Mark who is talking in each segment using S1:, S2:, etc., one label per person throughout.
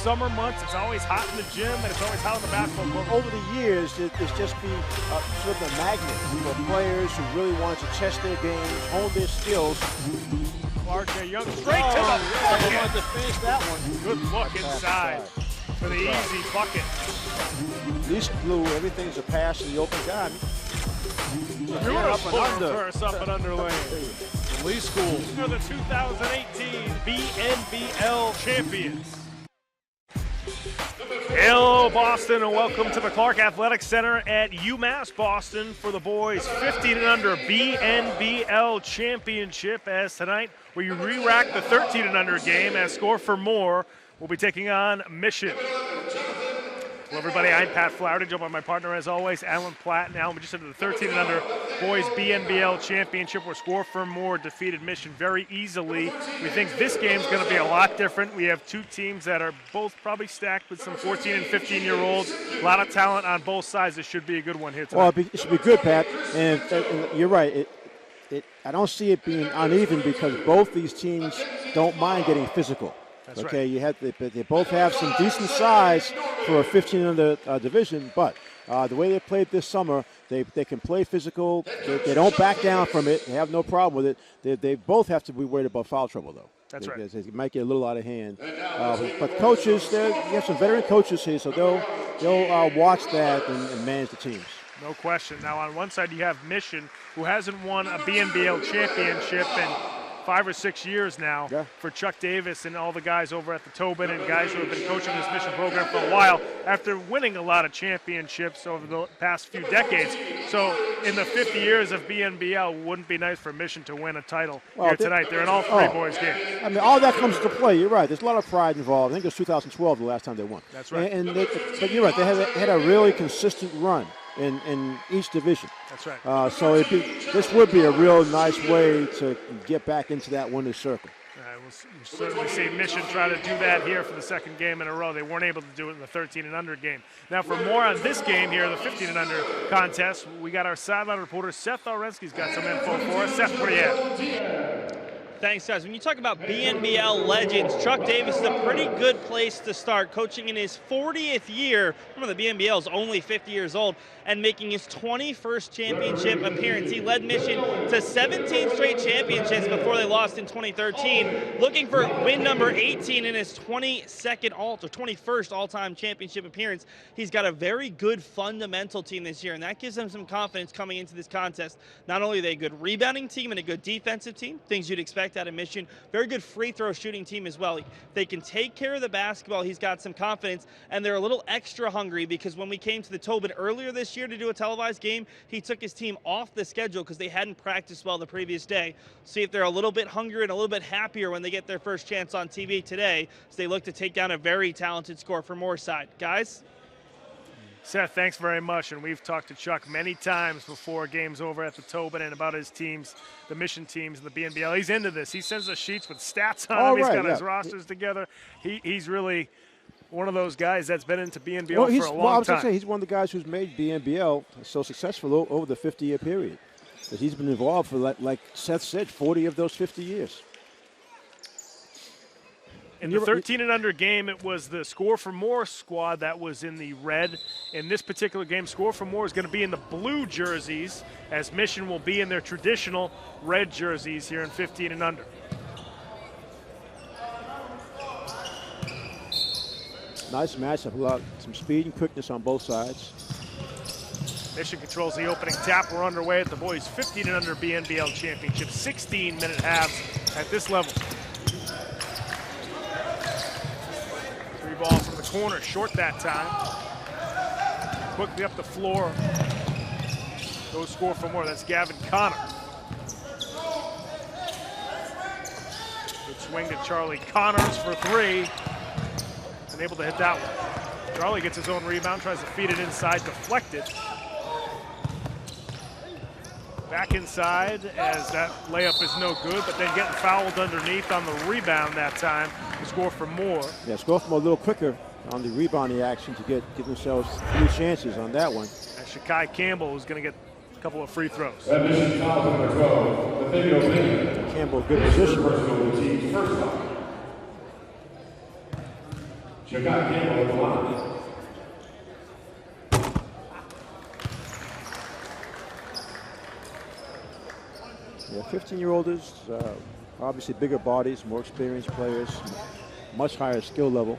S1: summer months, it's always hot in the gym and it's always hot in the basketball court.
S2: Over the years, it's just been sort of a magnet for players who really want to test their games, hone their skills.
S1: Clark Young straight to the bucket.
S2: Wanted to finish that one.
S1: Good look inside for the easy bucket.
S2: At least Blue, everything's a pass to the open guy.
S1: Beautiful reverse up and under lane. Lee School are the 2018 BNBL champions. Hello, Boston, and welcome to the Clark Athletic Center at UMass Boston for the boys 15 and under BNBL Championship. As tonight we re-rack the 13 and under game as Score4More will be taking on Mission. Hello, everybody. I'm Pat Flaherty, joined by my partner, as always, Alan Platt. Now we just into the 13 and under Boys BNBL Championship, where Score4More defeated Mission very easily. We think this game's going to be a lot different. We have two teams that are both probably stacked with some 14 and 15-year-olds. A lot of talent on both sides. This should be a good one here tonight.
S2: Well, it should be good, Pat. And you're right. I don't see it being uneven because both these teams don't mind getting physical.
S1: That's
S2: okay,
S1: right.
S2: They both have some decent size for a 15 under division, but the way they played this summer, they can play physical. They don't back down from it. They have no problem with it. They both have to be worried about foul trouble, though.
S1: That's right.
S2: They might get a little out of hand. But coaches, you have some veteran coaches here, so they'll watch that and manage the teams.
S1: No question. Now, on one side, you have Mission, who hasn't won a BNBL championship in 5 or 6 years now, for Chuck Davis and all the guys over at the Tobin and guys who have been coaching this Mission program for a while after winning a lot of championships over the past few decades. So in the 50 years of BNBL, wouldn't be nice for Mission to win a title here tonight. They're in all three boys games.
S2: I mean, all that comes into play. You're right. There's a lot of pride involved. I think it was 2012 the last time they won.
S1: That's right.
S2: But you're right. They had a really consistent run in each division.
S1: That's right.
S2: So this would be a real nice way to get back into that winner's circle.
S1: We'll certainly see Mission try to do that here for the second game in a row. They weren't able to do it in the 13 and under game. Now, for more on this game here, the 15 and under contest, we got our sideline reporter Seth Arensky's got some info for us. Seth, what do you have?
S3: Thanks, guys. When you talk about BNBL legends, Chuck Davis is a pretty good place to start, coaching in his 40th year. Remember, the BNBL is only 50 years old, and making his 21st championship appearance. He led Mission to 17 straight championships before they lost in 2013, looking for win number 18 in his 21st all-time championship appearance. He's got a very good fundamental team this year, and that gives him some confidence coming into this contest. Not only are they a good rebounding team and a good defensive team, things you'd expect out of Mission, very good free throw shooting team as well. They can take care of the basketball. He's got some confidence, and they're a little extra hungry because when we came to the Tobin earlier this year to do a televised game, he took his team off the schedule because they hadn't practiced well the previous day. See if they're a little bit hungrier and a little bit happier when they get their first chance on TV today, as they look to take down a very talented Score4More side. Guys?
S1: Seth, thanks very much, and we've talked to Chuck many times before games over at the Tobin and about his teams, the Mission teams, and the BNBL. He's into this. He sends us sheets with stats on them. He's got his rosters together. He's really one of those guys that's been into BNBL for a long time.
S2: I was going to say, he's one of the guys who's made BNBL so successful over the 50-year period. That he's been involved for, like Seth said, 40 of those 50 years.
S1: In the 13 and under game, it was the Score4More squad that was in the red. In this particular game, Score4More is going to be in the blue jerseys, as Mission will be in their traditional red jerseys here in 15 and under.
S2: Nice matchup, some speed and quickness on both sides.
S1: Mission controls the opening tap. We're underway at the boys 15 and under BNBL Championship. 16-minute halves at this level. Three ball from the corner, short that time. Quickly up the floor. Goes Score4More. That's Gavin Connor. Good swing to Charlie Connors for three. Able to hit that one. Charlie gets his own rebound, tries to feed it inside, deflected. Back inside as that layup is no good, but then getting fouled underneath on the rebound that time to Score4More.
S2: Yeah, Score4More a little quicker on the rebounding action to give themselves 3 chances on that one.
S1: And Shakai Campbell is going to get a couple of free throws.
S2: Campbell, good position. Yeah, 15-year-olds, obviously bigger bodies, more experienced players, much higher skill level.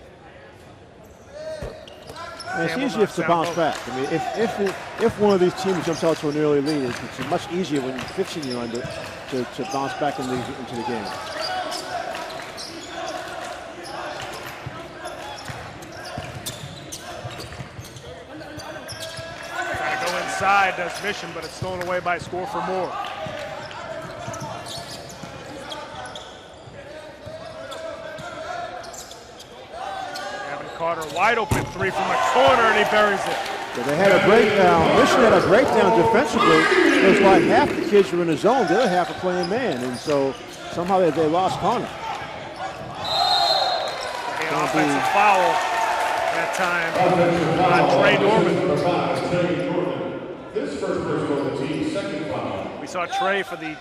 S2: And it's easier to bounce back. I mean, if one of these teams jumps out to an early lead, it's much easier when you're 15 year under to bounce back into the game.
S1: Trying to go inside, does mission, but it's stolen away by Score4More. Carter, wide open three from the corner, and he buries it.
S2: So they had a breakdown. Mission had a breakdown defensively. It was like half the kids were in the zone, the other half are playing man, and so somehow they lost Connor.
S1: An offensive foul that time on Trey Norman. This first person on the team, second foul. We saw Trey for the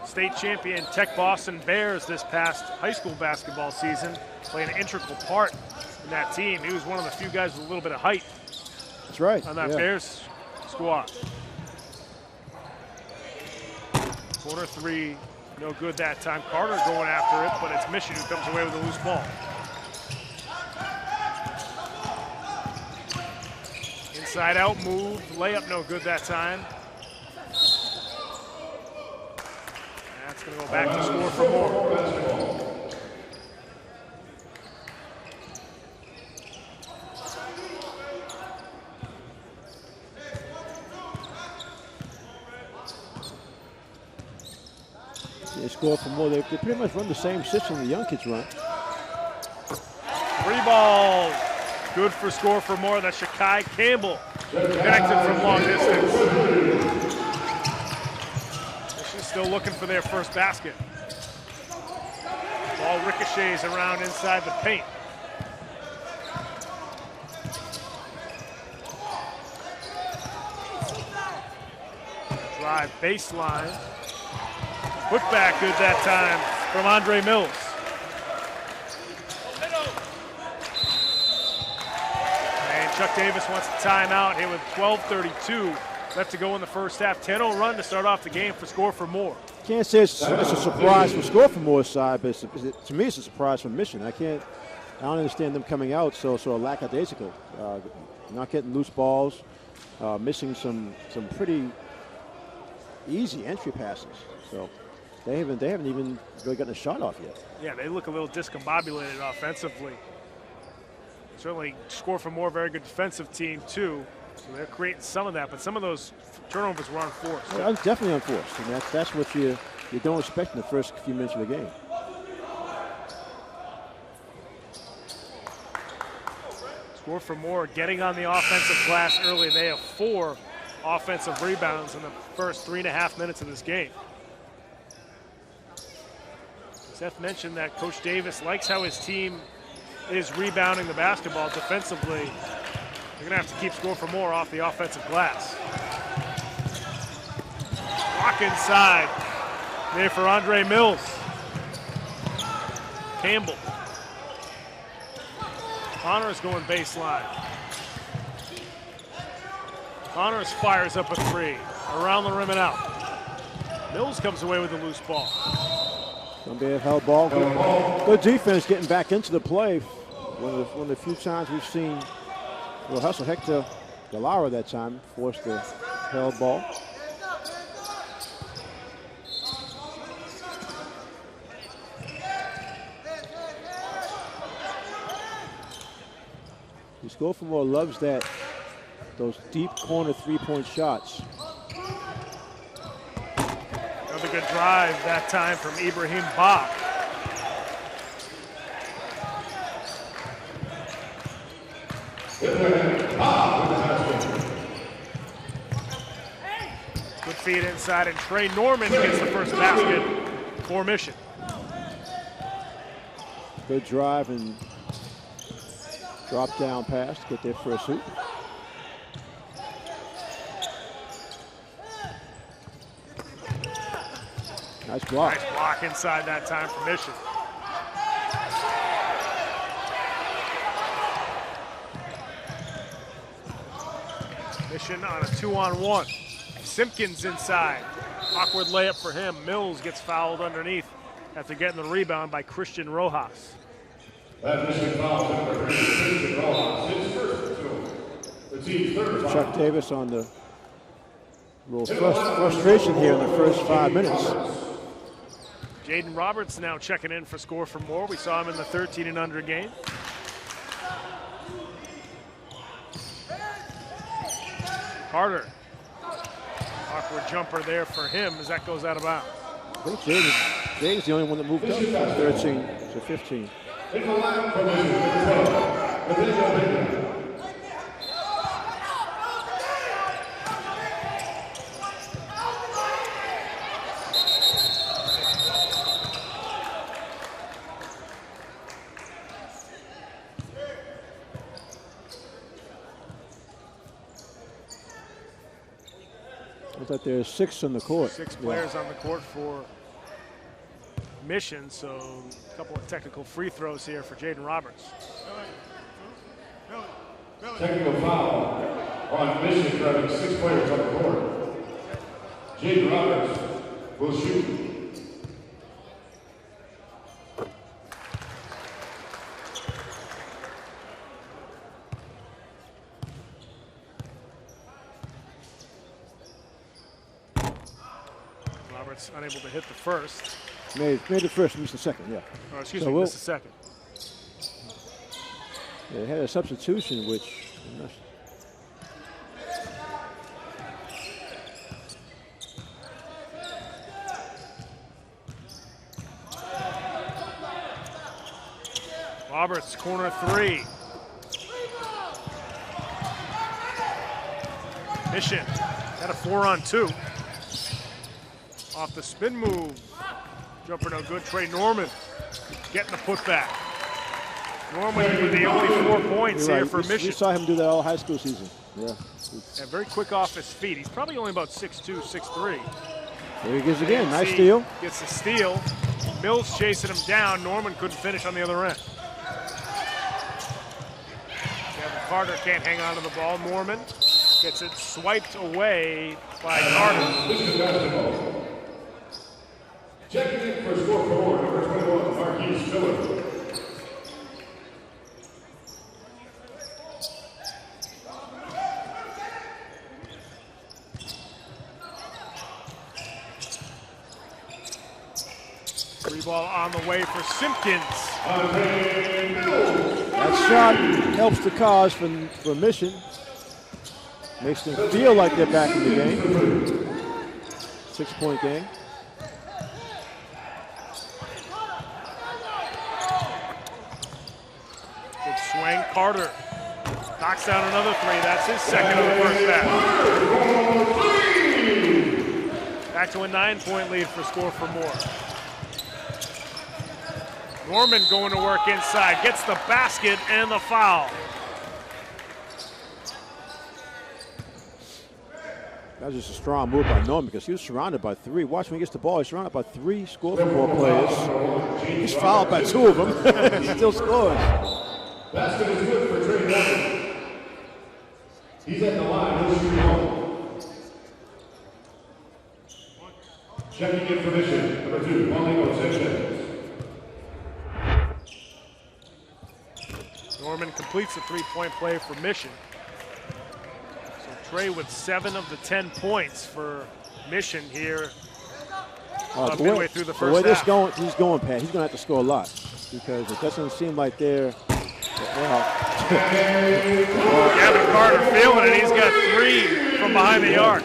S1: state champion Tech Boston Bears this past high school basketball season, playing an integral part in that team. He was one of the few guys with a little bit of height.
S2: That's right.
S1: On that Bears squad. Corner three, no good that time. Carter going after it, but it's Mission who comes away with a loose ball. Inside out move, layup no good that time. That's going to go back to Score4More.
S2: They Score4More. They pretty much run the same system the young kids run.
S1: 3 balls. Good for Score4More. That's Shakai Campbell. Connected from long distance. She's still looking for their first basket. Ball ricochets around inside the paint. Drive baseline. Put back good that time from Andre Mills. And Chuck Davis wants to time out here with 12:32 left to go in the first half. 10-0 run to start off the game for Score4More.
S2: Can't say it's a surprise from Score4More's side, but to me it's a surprise from Mission. I don't understand them coming out so lackadaisical. Not getting loose balls, missing some pretty easy entry passes. So they haven't even really gotten a shot off yet.
S1: Yeah, they look a little discombobulated offensively. Certainly Score4More, very good defensive team too. So they're creating some of that, but some of those turnovers were unforced.
S2: Yeah, definitely unforced, and that's what you don't expect in the first few minutes of the game.
S1: Score4More getting on the offensive glass early. They have 4 offensive rebounds in the first 3.5 minutes of this game. Seth mentioned that Coach Davis likes how his team is rebounding the basketball defensively. They're going to have to keep Score4More off the offensive glass. Block inside. There for Andre Mills. Campbell. Connors going baseline. Connors fires up a 3. Around the rim and out. Mills comes away with a loose ball.
S2: Gonna be a held ball. Good defense getting back into the play. One of the few times we've seen hustle Hector Galara that time forced the held ball. Score4More loves those deep corner three-point shots.
S1: Another good drive that time from Ibrahim Bach. Good feed inside, and Trey Norman gets the first basket for Mission.
S2: Good drive and drop down pass to get their first hoop. Nice block.
S1: Nice block inside that time for Mission. Mission on a 2-on-1. Simpkins inside. Awkward layup for him. Mills gets fouled underneath after getting the rebound by Christian Rojas.
S4: That Mission foul number 3, Christian Rojas, his first two. The team's third foul.
S2: Chuck Davis on the real frustration here in the first 5 minutes.
S1: Jaden Roberts now checking in for Score4More. We saw him in the 13 and under game. Carter. Awkward jumper there for him as that goes out of bounds.
S2: I think Jaden's the only one that moved up from 13 to 15.
S4: In the line for Mission, number 12.
S2: I thought there's 6 on the court.
S1: 6 players on the court for Mission, so a couple of technical free throws here for Jaden Roberts.
S4: Technical foul on Mission for having 6 players on the court. Jaden Roberts will shoot.
S1: Roberts unable to hit the first.
S2: Made the first, missed the second, yeah.
S1: Oh, excuse
S2: So
S1: me, missed the second.
S2: Yeah, they had a substitution, which
S1: Roberts, corner 3. Mission had a 4-on-2. Off the spin move. Jumper no good. Trey Norman getting the putback. Norman with the only 4 points here for Mission.
S2: We saw him do that all high school season. Yeah.
S1: And very quick off his feet. He's probably only about 6'2", 6'3".
S2: There he goes again. Nice steal.
S1: Gets the steal. Mills chasing him down. Norman couldn't finish on the other end. Kevin Carter can't hang on to the ball. Norman gets it swiped away by Carter.
S4: Checking in for Score4More, number 21, Marquise Miller.
S1: Free ball on the way for Simpkins.
S2: That shot helps the cause for Mission. Makes them feel like they're back in the game. 6-point game.
S1: Good swing. Carter knocks down another 3. That's his second of the first half. Back to a 9-point lead for Score4More. Norman going to work inside. Gets the basket and the foul.
S2: That was just a strong move by Norman because he was surrounded by 3. Watch when he gets the ball. He's surrounded by 3 Score4More players. He's fouled by 2 of them. He still scores.
S4: Basket is good for Trey Norman. He's at the line. He'll shoot home. Checking in for Mission, number 2, Paulinho Simpkins.
S1: Norman completes the 3-point play for Mission. So Trey with 7 of the 10 points for Mission here midway through the first half.
S2: He's going, Pat. He's going to have to score a lot because it doesn't seem like they're
S1: Gavin Carter feeling it. He's got 3 from behind the arc.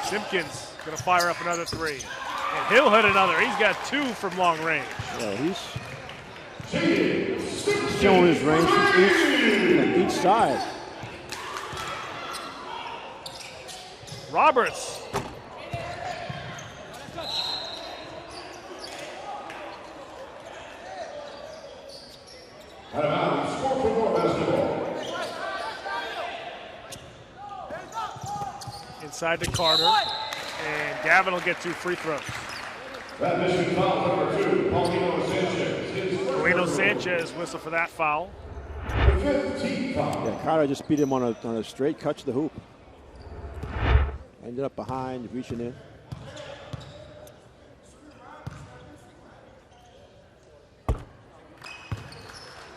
S1: Simpkins going to fire up another 3. And he'll hit another. He's got 2 from long range.
S2: Yeah, he's showing his range from each side.
S1: Roberts.
S4: Out of bounds, Score4More basketball.
S1: Inside to Carter. And Gavin will get 2 free throws.
S4: That mission foul number 2, Paulino Sanchez.
S1: Paulino Sanchez whistle for that foul.
S4: The 15th foul.
S2: Yeah, Carter just beat him on a straight cut to the hoop. Ended up behind, reaching in.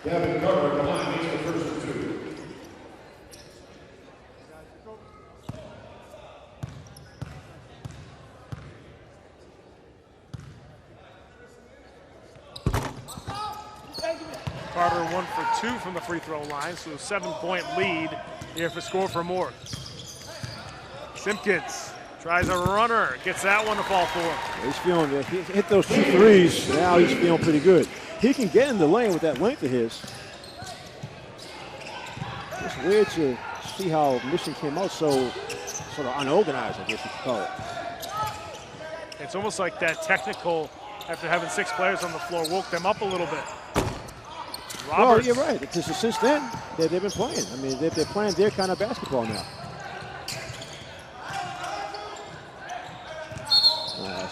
S4: Gavin Carter at the line makes the first of 2.
S1: Carter 1 for 2 from the free throw line, so a 7-point lead here for Score4More. Simpkins tries a runner, gets that one to fall for.
S2: He's feeling, he hit those 2 threes. Now he's feeling pretty good. He can get in the lane with that length of his. It's weird to see how Mission came out so sort of unorganized, I guess you could call it.
S1: It's almost like that technical, after having 6 players on the floor, woke them up a little bit.
S2: Well, you're right. Since then, they've been playing. I mean, they're playing their kind of basketball now.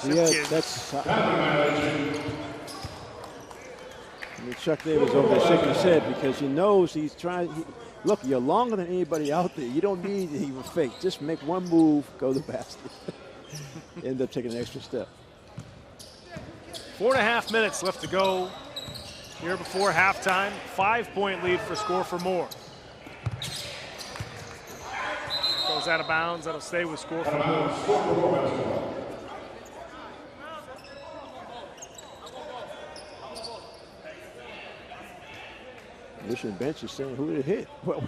S2: Yeah, that's. Chuck Davis over there shaking his head because he knows he's trying. Look, you're longer than anybody out there. You don't need to even fake. Just make one move, go to the basket. End up taking an extra step.
S1: 4.5 minutes left to go here before halftime. 5-point lead for Score4More. Goes out of bounds. That'll stay with Score4More.
S2: Mission bench is saying, who did it hit? Well,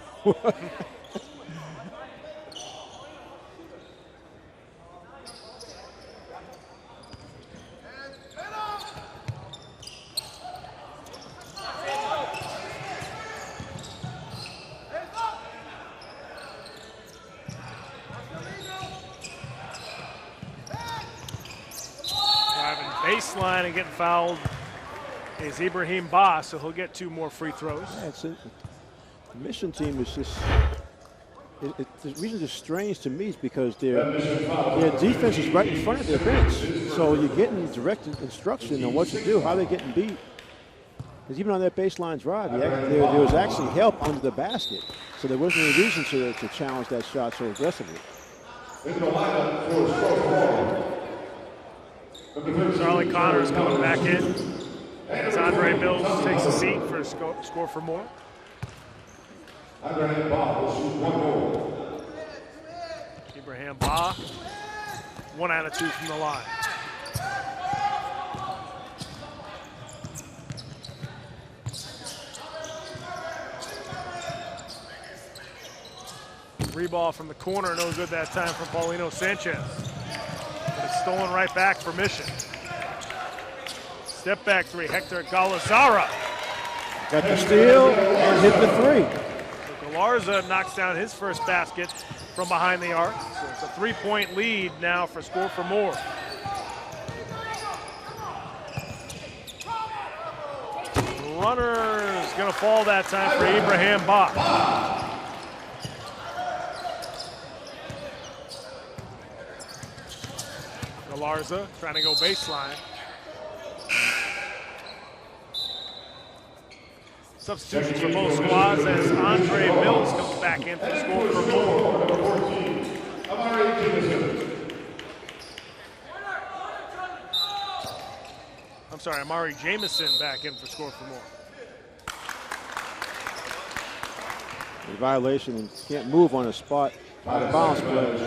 S1: driving baseline and getting fouled is Ibrahim Ba, so he'll get 2 more free throws.
S2: That's it. The Mission team is just, the reason it's strange to me is because their defense is right in front of their bench. So you're getting direct instruction on what to do, how they're getting beat. Because even on that baseline drive, there was actually help under the basket. So there wasn't any reason to challenge that shot so aggressively.
S1: Charlie Connors coming back in. As Andre Mills takes a seat for Score4More. Ibrahim Ba, 1 out of 2 from the line. Reball from the corner, no good that time from Paulino Sanchez. But it's stolen right back for Mission. Step back 3, Hector Galazara.
S2: Got the steal and hit the 3.
S1: So Galarza knocks down his first basket from behind the arc. So it's a 3-point lead now for Score4More. Runner is going to fall that time for Ibrahim Ba. Galarza trying to go baseline. Substitutions for both squads as Andre Mills comes back in for Score4More. I'm sorry, Amari Jamison back in for Score4More.
S2: The violation, can't move on a spot out of bounds play.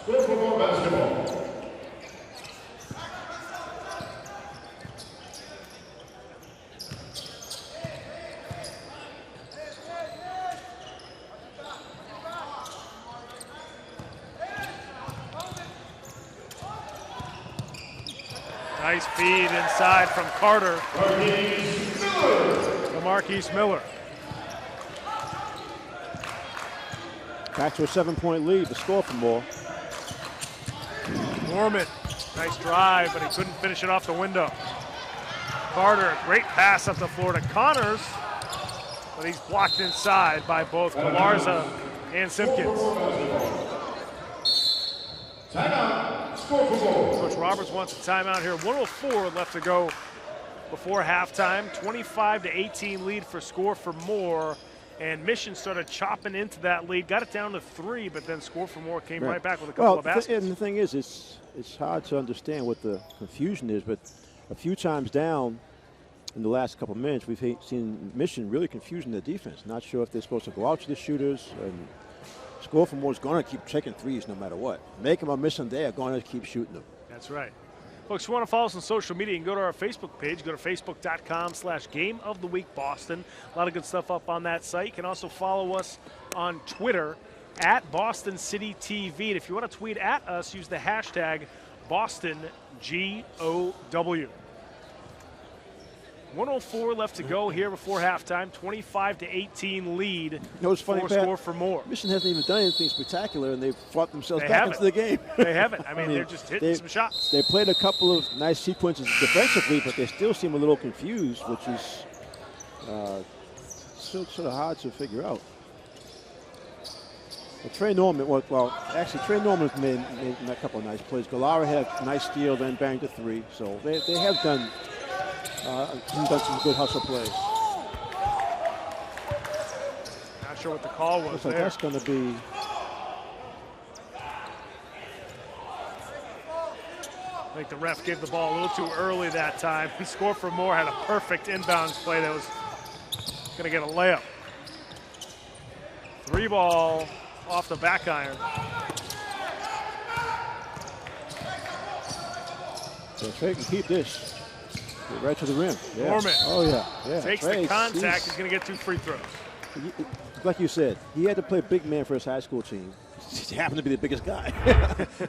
S4: Score4More basketball.
S1: Nice feed inside from Carter to Marquise Miller.
S2: Back to a 7-point lead to Score4More.
S1: Norman, nice drive, but he couldn't finish it off the window. Carter, a great pass up the floor to Connors, but he's blocked inside by both Galarza and Simpkins.
S4: Timeout.
S1: Coach Roberts wants a timeout here. 1:04 left to go before halftime. 25-18 lead for Score4More. And Mission started chopping into that lead, got it down to 3, but then Score4More came right back with a couple of baskets.
S2: And the thing is, it's hard to understand what the confusion is, but a few times down in the last couple of minutes, we've seen Mission really confusing the defense. Not sure if they're supposed to go out to the shooters. And Score4More is going to keep checking threes no matter what. Make them or miss them, they are going to keep shooting them.
S1: That's right. Folks, if you want to follow us on social media, you can go to our Facebook page. Go to facebook.com/GameOfTheWeekBoston. A lot of good stuff up on that site. You can also follow us on Twitter at Boston City TV. And if you want to tweet at us, use the hashtag BostonGOW. 1:04 left to go here before halftime. 25-18 lead.
S2: You know, it's funny,
S1: Score4More.
S2: Mission hasn't even done anything spectacular, and they've fought themselves back into the game.
S1: They haven't. I mean, they're just hitting some shots.
S2: They played a couple of nice sequences defensively, but they still seem a little confused, which is still sort of hard to figure out. Well, Trey Norman has made a couple of nice plays. Galara had a nice steal, then banged a 3. So they have done some good hustle plays.
S1: Not sure what the call was.
S2: Looks like that's going to be.
S1: I think the ref gave the ball a little too early that time. Score4More had a perfect inbounds play that was going to get a layup. 3 ball off the back iron.
S2: So Trey can keep this. Get right to the rim. Yeah.
S1: Norman.
S2: Oh, yeah.
S1: Takes the contact. He's going to get 2 free throws.
S2: Like you said, he had to play big man for his high school team. He happened to be the biggest guy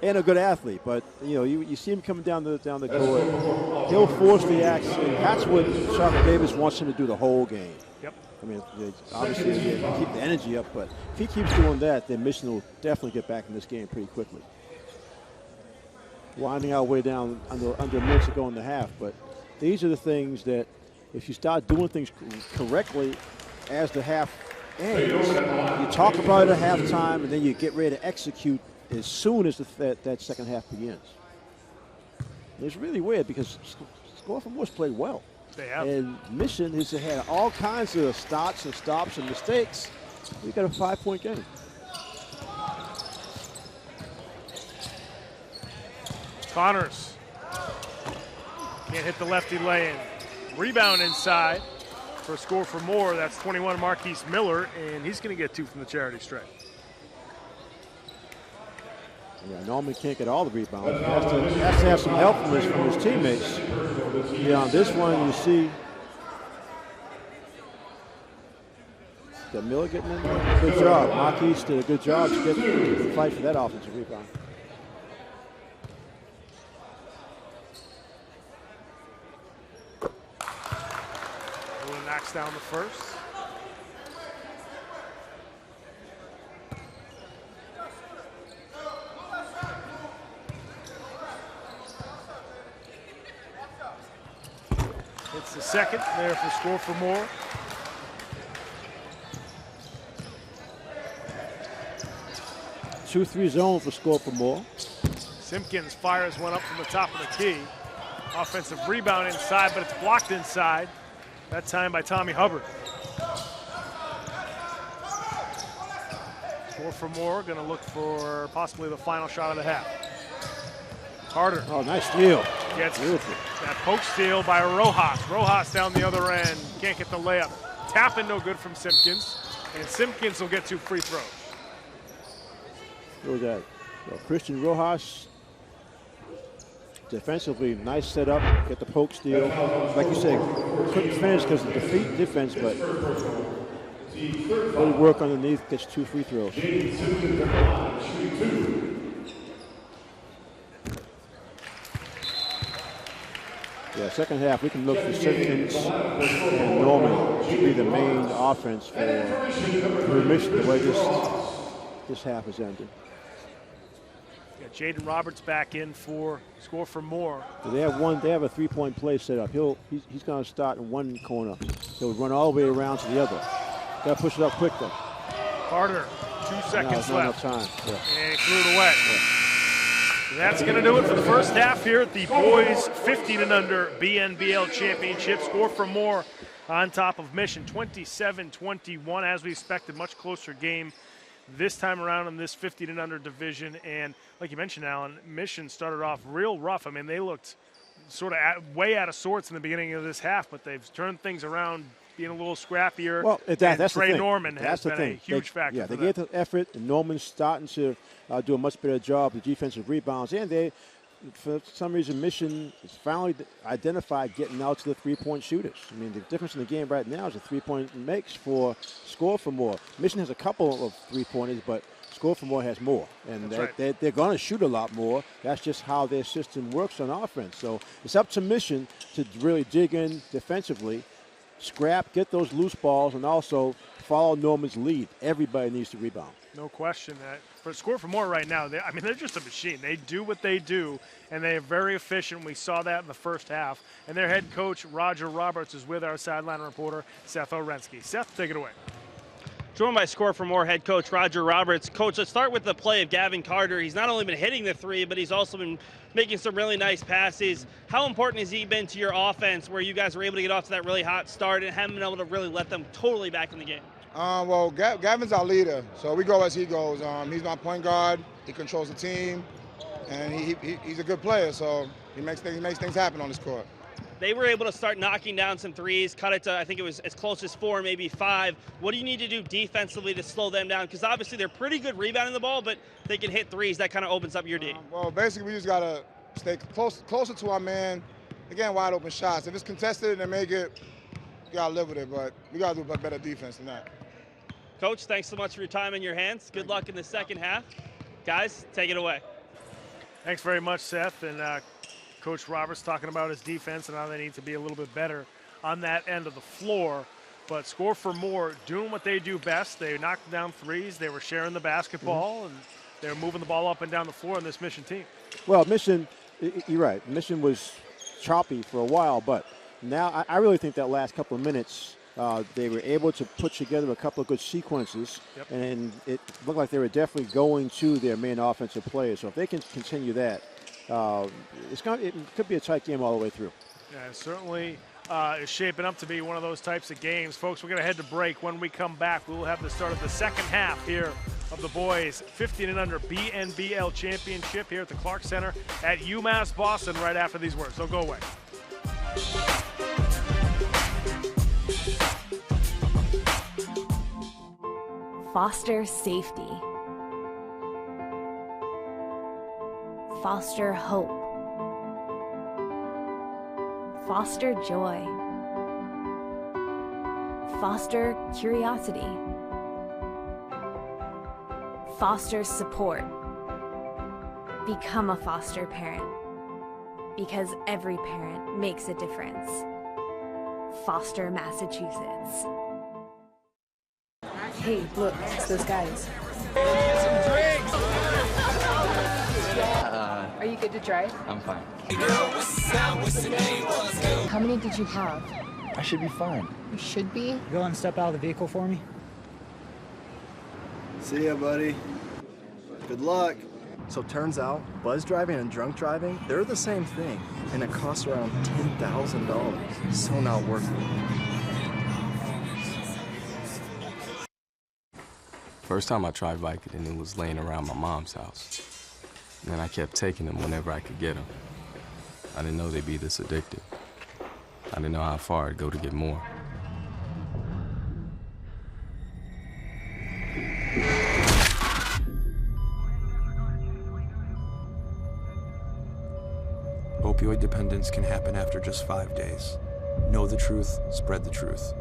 S2: and a good athlete. But, you see him coming down the court. He'll force the action. And that's what Sharper Davis wants him to do the whole game.
S1: Yep.
S2: I mean, obviously, keep the energy up. But if he keeps doing that, then Mission will definitely get back in this game pretty quickly. Winding our way down under a minute to go in the half. But these are the things that if you start doing things correctly as the half ends, you talk about it at halftime, and then you get ready to execute as soon as that second half begins. It's really weird because Score4More's played well.
S1: They have.
S2: And Mission has had all kinds of starts and stops and mistakes. We got a 5-point game.
S1: Connors can't hit the lefty lane. Rebound inside for Score4More. That's 21 Marquise Miller, and he's going to get 2 from the charity stripe.
S2: Yeah, Norman can't get all the rebounds. He has to have some help from his teammates. Yeah, on this one, you see that Miller getting in there. Good job. Marquise did a good job to fight for that offensive rebound.
S1: Knocks down the first. It's the second there for Score4More.
S2: Two 3 zone for Score4More.
S1: Simpkins fires one up from the top of the key. Offensive rebound inside, but it's blocked inside. That time by Tommy Hubbard. Score4More going to look for possibly the final shot of the half. Carter.
S2: Oh, nice steal.
S1: Gets
S2: beautiful.
S1: That poke steal by Rojas. Rojas down the other end. Can't get the layup. Tapping no good from Simpkins. And Simpkins will get 2 free throws.
S2: What was that? Well, Christian Rojas. Defensively, nice setup, get the poke steal. Like you said, couldn't finish because of the defense, but really work underneath, gets 2 free throws. Yeah, second half, we can look for Simpkins and Norman to be the main offense for Mission, the way this half is ended.
S1: Jaden Roberts back in for Score4More.
S2: They have a 3-point play set up. He's going to start in one corner. He'll run all the way around to the other. Got to push it up quick though.
S1: Carter, 2 seconds left.
S2: Not enough time. Yeah.
S1: And he threw it away. That's going to do it for the first half here at the boys 15 and under BNBL Championship. Score4More on top of Mission 27-21, as we expected. Much closer game this time around in this 15 and under division. And like you mentioned, Alan, Mission started off real rough. I mean, they looked sort of way out of sorts in the beginning of this half, but they've turned things around, being a little scrappier.
S2: Well, that's
S1: Trey
S2: the thing.
S1: Norman has been a huge factor.
S2: Yeah, they gave the effort, and Norman's starting to do a much better job with defensive rebounds. And they, for some reason, Mission has finally identified getting out to the three-point shooters. I mean, the difference in the game right now is a three-point makes for Score4More. Mission has a couple of three-pointers, but Score4More has more, and they're going to shoot a lot more. That's just how their system works on offense. So it's up to Mission to really dig in defensively, scrap, get those loose balls, and also follow Norman's lead. Everybody needs to rebound.
S1: No question. For Score4More right now, they're just a machine. They do what they do, and they are very efficient. We saw that in the first half. And their head coach, Roger Roberts, is with our sideline reporter, Seth Orensky. Seth, take it away.
S3: Joined by Score4More head coach Roger Roberts. Coach, let's start with the play of Gavin Carter. He's not only been hitting the three, but he's also been making some really nice passes. How important has he been to your offense, where you guys were able to get off to that really hot start and haven't been able to really let them totally back in the game?
S5: Well, Gavin's our leader, so we go as he goes. He's my point guard. He controls the team, and he's a good player, so he makes things happen on this court.
S3: They were able to start knocking down some threes, cut it to, I think it was as close as 4, maybe 5. What do you need to do defensively to slow them down? Because obviously they're pretty good rebounding the ball, but they can hit threes. That kind of opens up your D.
S5: Well, basically we just got to stay closer to our man. Again, wide open shots. If it's contested and make it, you got to live with it, but we got to do a better defense than that.
S3: Coach, thanks so much for your time in your hands. Good luck in the second half. Guys, take it away.
S1: Thanks very much, Seth. And Coach Roberts talking about his defense and how they need to be a little bit better on that end of the floor. But Score4More doing what they do best. They knocked down threes. They were sharing the basketball, and they were moving the ball up and down the floor in this Mission team.
S2: Well, Mission, you're right. Mission was choppy for a while, but now I really think that last couple of minutes they were able to put together a couple of good sequences, and it looked like they were definitely going to their main offensive players. So if they can continue that, it could be a tight game all the way through.
S1: Yeah, it certainly is shaping up to be one of those types of games. Folks, we're going to head to break. When we come back, we will have the start of the second half here of the boys 15 and under BNBL Championship here at the Clark Center at UMass Boston right after these words. Don't go away.
S6: Foster safety. Foster hope. Foster joy. Foster curiosity. Foster support. Become a foster parent, because every parent makes a difference. Foster, Massachusetts.
S7: Hey, look, it's those guys. Are you good to drive?
S8: I'm fine.
S7: How many did you have?
S8: I should be fine.
S7: You should be.
S9: Go and step out of the vehicle for me.
S10: See ya, buddy. Good luck.
S8: So turns out, buzz driving and drunk driving, they're the same thing, and it costs around $10,000. So not worth it. First time I tried biking, and it was laying around my mom's house. And then I kept taking them whenever I could get them. I didn't know they'd be this addictive. I didn't know how far I'd go to get more.
S11: Opioid dependence can happen after just 5 days. Know the truth, spread the truth.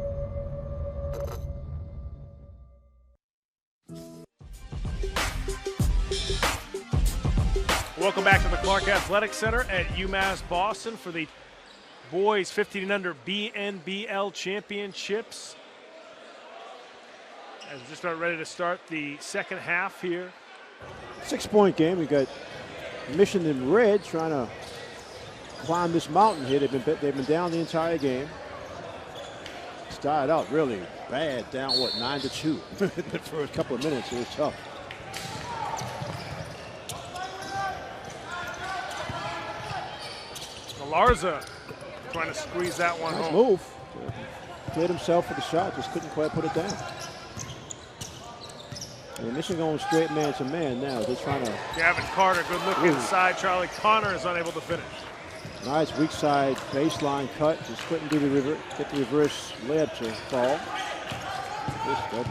S1: Welcome back to the Clark Athletic Center at UMass Boston for the boys 15 and under BNBL Championships. As we're just about ready to start the second half here.
S2: 6-point game. We got Mission in red trying to climb this mountain here. They've been down the entire game. Started out really bad, down 9-2 the first couple of minutes. It was tough.
S1: Galarza trying to squeeze that one
S2: nice
S1: home.
S2: Move. Cleared himself for the shot, just couldn't quite put it down. And Michigan going straight man to man now. They're trying to.
S1: Gavin Carter, good look inside. Charlie Connor is unable to finish.
S2: Nice weak side baseline cut. Just couldn't do the get the reverse layup to fall.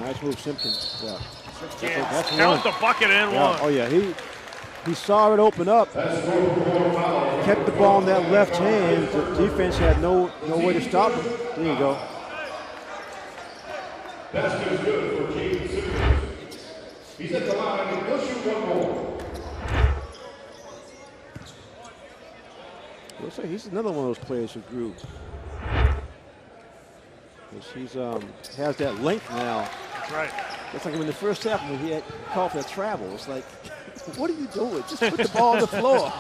S2: Nice move, Simpkins. Yeah.
S1: That's count the bucket and one.
S2: Oh yeah, he saw it open up. Kept the ball in that left hand. The defense had no way to stop him. There you go.
S4: That's just good for Jaden Simpkins. He's at the line. He'll shoot one more.
S2: Looks like he's another one of those players who grew. He's has that length now.
S1: That's right.
S2: It's like in the first half when he had called for travel. It's like, what are you doing? Just put the ball on the floor.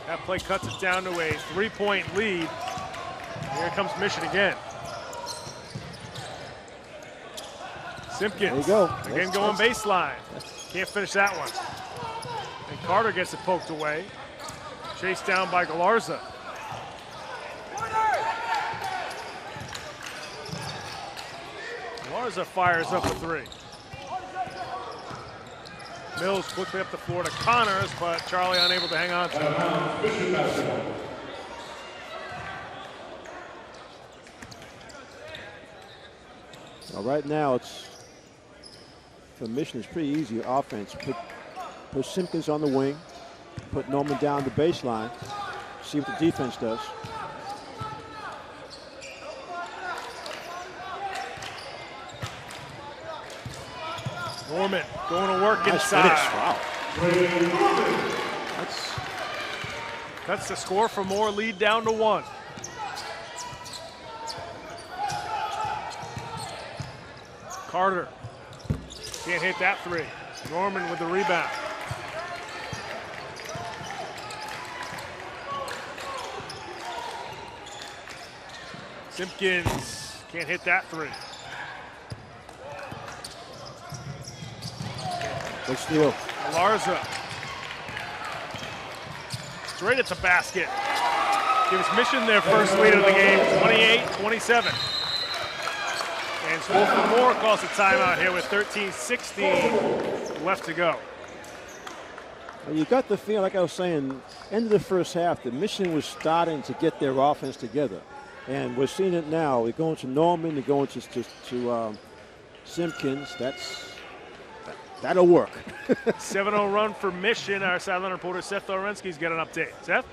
S1: That play cuts it down to a 3-point lead. Here comes Mission again. Simpkins.
S2: There you go.
S1: Again going baseline. Can't finish that one. And Carter gets it poked away. Chased down by Galarza. Galarza fires up a three. Mills quickly up the floor to Connors, but Charlie unable to hang on to it.
S2: Well, right now it's for Mission. It's pretty easy offense. Put Simpkins on the wing, put Norman down the baseline, see what the defense does.
S1: Norman going to work
S2: nice
S1: inside.
S2: Finish. Wow.
S1: That's the score for more, lead down to 1. Carter can't hit that three. Norman with the rebound. Simpkins can't hit that three.
S2: Good steal.
S1: Galarza. Straight at the basket. Gives Mission their first lead of the game, 28-27. And Score4More calls a timeout here with 13:16 left to go.
S2: Well, you got the feeling, like I was saying, end of the first half, the Mission was starting to get their offense together. And we're seeing it now. We're going to Norman, they're going to Simpkins. That'll work.
S1: 7-0 run for Mission. Our sideline reporter Seth Lorensky's got an update. Seth?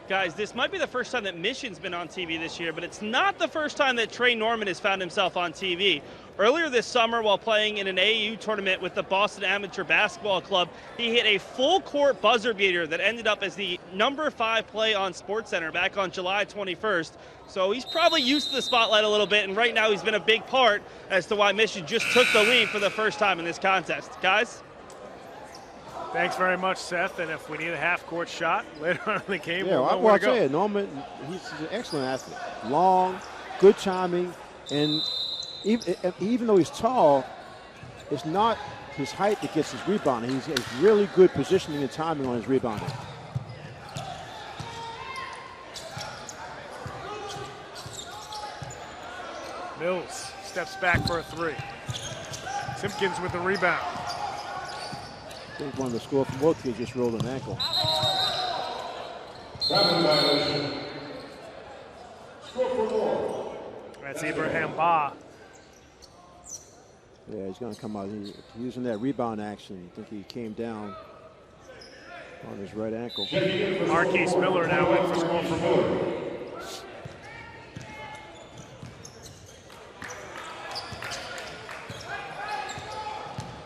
S3: Guys, this might be the first time that Mission's been on TV this year, but it's not the first time that Trey Norman has found himself on TV. Earlier this summer, while playing in an AAU tournament with the Boston Amateur Basketball Club, he hit a full-court buzzer beater that ended up as the #5 play on SportsCenter back on July 21st. So he's probably used to the spotlight a little bit, and right now he's been a big part as to why Mission just took the lead for the first time in this contest. Guys?
S1: Thanks very much, Seth. And if we need a half-court shot later on in the game,
S2: yeah,
S1: we'll know where to go.
S2: I'll tell you, Norman, he's an excellent athlete. Long, good timing, and even though he's tall, it's not his height that gets his rebounding. He's really good positioning and timing on his rebounding.
S1: Mills steps back for a three. Simpkins with the rebound.
S2: I think one of the Score4More kids just rolled an ankle.
S1: That's Ibrahim Ba.
S2: Yeah, he's going to come out. He's using that rebound action. I think he came down on his right ankle.
S1: Marquise Miller now in for Score4More.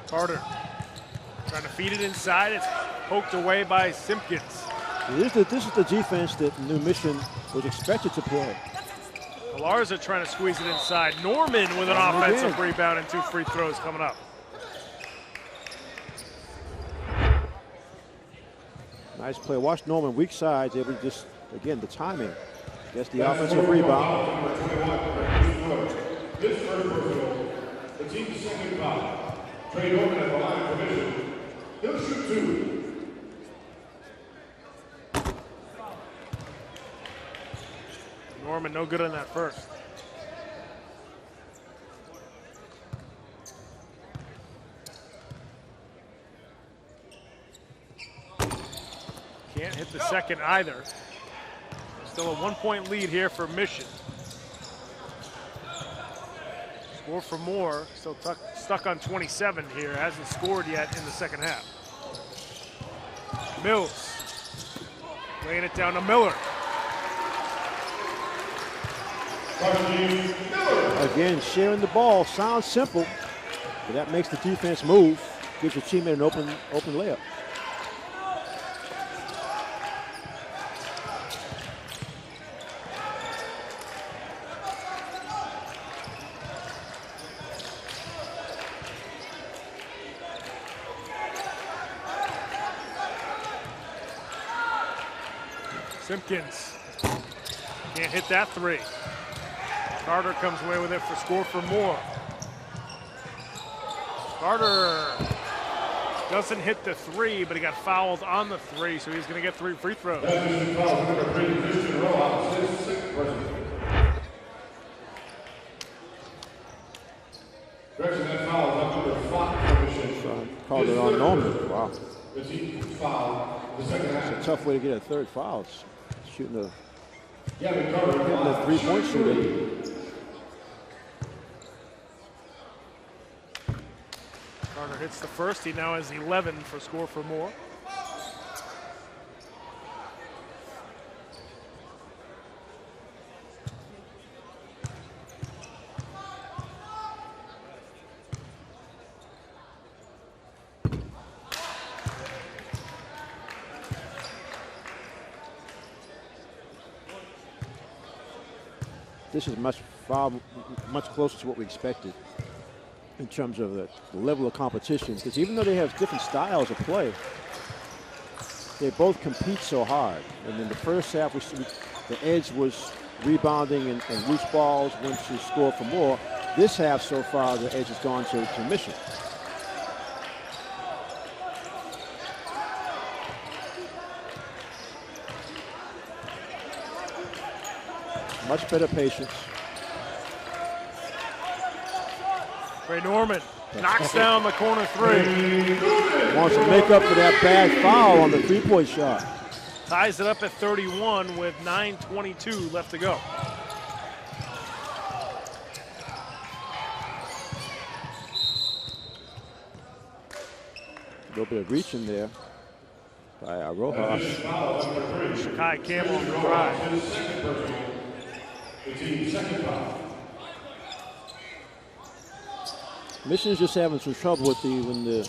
S1: Carter trying to feed it inside. It's poked away by Simpkins.
S2: This is the defense that New Mission was expected to play.
S1: Galarza trying to squeeze it inside. Norman with an offensive rebound and 2 free throws coming up.
S2: Nice play. Watch Norman, weak sides, able to just, again, the timing. Gets the offensive rebound.
S4: This first personal, the team's second foul. Trey Norman at the line of Mission. He'll shoot 2.
S1: Norman, no good on that first. Can't hit the second either. Still a 1-point lead here for Mission. Score4More, still stuck on 27 here, hasn't scored yet in the second half. Mills, laying it down to Miller.
S2: Again, sharing the ball sounds simple, but that makes the defense move, gives your teammate an open layup.
S1: Simpkins can't hit that three. Carter comes away with it for Score4More. Carter doesn't hit the three, but he got fouled on the three, so he's going to get 3 free throws.
S2: Called it on Norman. Wow. It's a tough way to get a third foul. It's shooting a 3-point shooter.
S1: Carter hits the first. He now has 11 for Score4More.
S2: This is much closer to what we expected in terms of the level of competition. Because even though they have different styles of play, they both compete so hard. And in the first half, the edge was rebounding and loose balls went to Score4More. This half so far, the edge has gone to Mission. Much better patience.
S1: Ray Norman knocks down the corner three.
S2: Wants to make up for that bad foul on the 3-point shot.
S1: Ties it up at 31 with 9:22 left to go.
S2: A little bit of reaching there by Rojas.
S1: Kai Campbell on the drive.
S2: Mission's just having some trouble with when the